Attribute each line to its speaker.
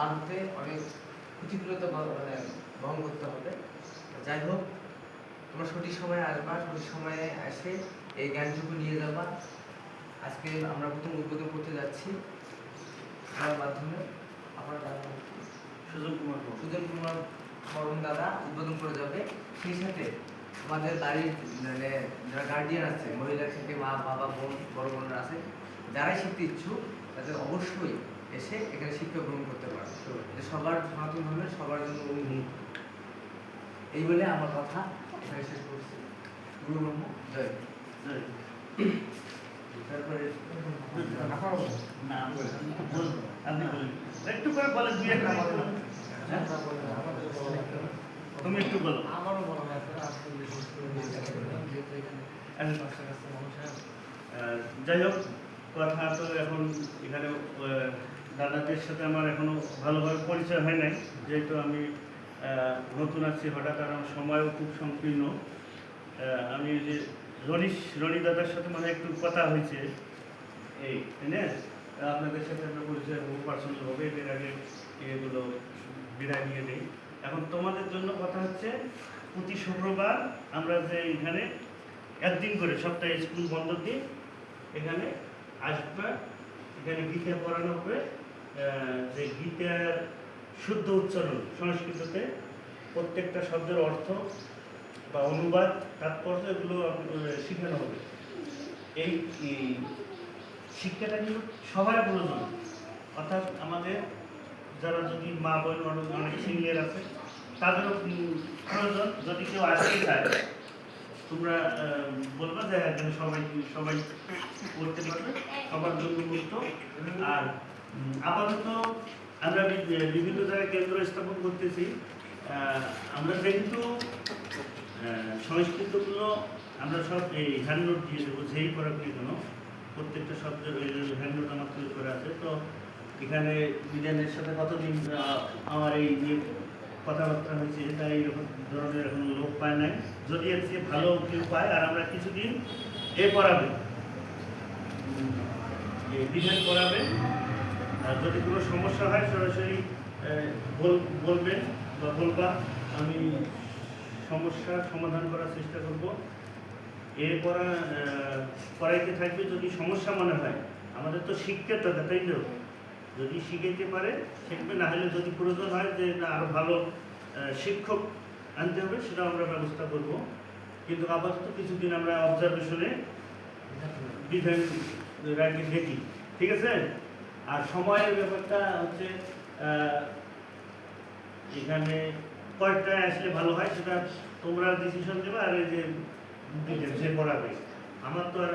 Speaker 1: আনতে অনেক প্রতিকূলতা মানে বহন করতে হবে। যাই হোক, তোমরা সঠিক সময়ে আসবা, সঠিক সময়ে এসে এই জ্ঞানটুকু নিয়ে যাবা। আজকে আমরা প্রথম উদ্বোধন করতে যাচ্ছি আমার মাধ্যমে। আপনার সুজন কুমার বরণ দাদা উদ্বোধন করে যাবে। সেই সাথে আমাদের বাড়ির মানে যারা গার্ডিয়ান আছে, মহিলা থেকে মা বাবা বোন বড় বোনরা আছে, যারাই শিখতে ইচ্ছুক তাদের অবশ্যই এসে এখানে শিক্ষা গ্রহণ করতে পারে। সবার সনাতন ধর্মের সবার জন্য উন্মুক্ত। এই বলে আমার কথা এখানে শেষ করছি। গুরু ব্রহ্ম জয়। তারপরে
Speaker 2: একটু করে বলে দুই একটা তুমি একটু বলো।
Speaker 1: আমারও মনে হয়
Speaker 2: যাই হোক, কথা তো এখন এখানে দাদাদের সাথে আমার এখনো ভালোভাবে পরিচয় হয় নাই, যেহেতু আমি নতুন আছি, হঠাৎ আমার সময়ও খুব সংকীর্ণ। আমি যে রনি দাদার সাথে মানে একটু কথা হয়েছে এই তাই না, আপনাদের সাথে আমরা পরিচয় হবো পার্সোনাল হবে, এর আগে এগুলো বিদায় নিয়ে নেই। এখন তোমাদের জন্য কথা হচ্ছে, প্রতি শুক্রবার আমরা যে এখানে একদিন করে সপ্তাহে স্কুল বন্ধ দিয়ে এখানে আসবে, এখানে গীতা পড়ানো হবে। যে গীতার শুদ্ধ উচ্চারণ সংস্কৃততে, প্রত্যেকটা শব্দের অর্থ বা অনুবাদ তাৎপর্য এগুলো শেখানো হবে। এই শিক্ষাটা কিন্তু সবাই প্রয়োজন, অর্থাৎ আমাদের যারা যদি মা বোন অনেক সিনিয়র আছে তাদেরও প্রয়োজন। যদি কেউ আসতে চায় তোমরা বলবা যে এখানে সবাই সবাই করতে পারবে, সবার জন্য মুক্ত। আর আপাতত আমরা বিভিন্ন জায়গায় কেন্দ্র স্থাপন করতেছি। আমরা যেহেতু সংস্কৃতগুলো আমরা সব এই হ্যান্ডনোট দিয়ে দেবো, যেই করা কেন প্রত্যেকটা শব্দের হ্যান্ডনোট আমার তৈরি করা আছে। তো এখানে বিজ্ঞানের সাথে কতদিন আমার এই নিয়ে কথাবার্তা হয়েছে, তাই এইরকম ধরনের এখন লোক পায় নাই। যদি এর চেয়ে ভালো কেউ পায়, আর আমরা কিছুদিন পড়াবে, বিজ্ঞান পড়াবে। আর যদি কোনো সমস্যা হয় সরাসরি বলবেন বা বলবা, আমি সমস্যার সমাধান করার চেষ্টা করব। পড়াইতে থাকবে। যদি সমস্যা মনে হয়, আমাদের তো শিক্ষার দরকার, তাই তো? যদি শিখাইতে পারে শিখবে, না হলে যদি প্রয়োজন হয় যে না আরও ভালো শিক্ষক আনতে হবে, সেটা আমরা ব্যবস্থা করব। কিন্তু আপাতত কিছুদিন আমরা অবজারভেশনে বিধান রাখি দেখি, ঠিক আছে? আর সময়ের ব্যাপারটা হচ্ছে এখানে কয়েকটায় আসলে ভালো হয় সেটা তোমরা ডিসিশন দেবে। আর এই যে পড়াবে, আমার তো আর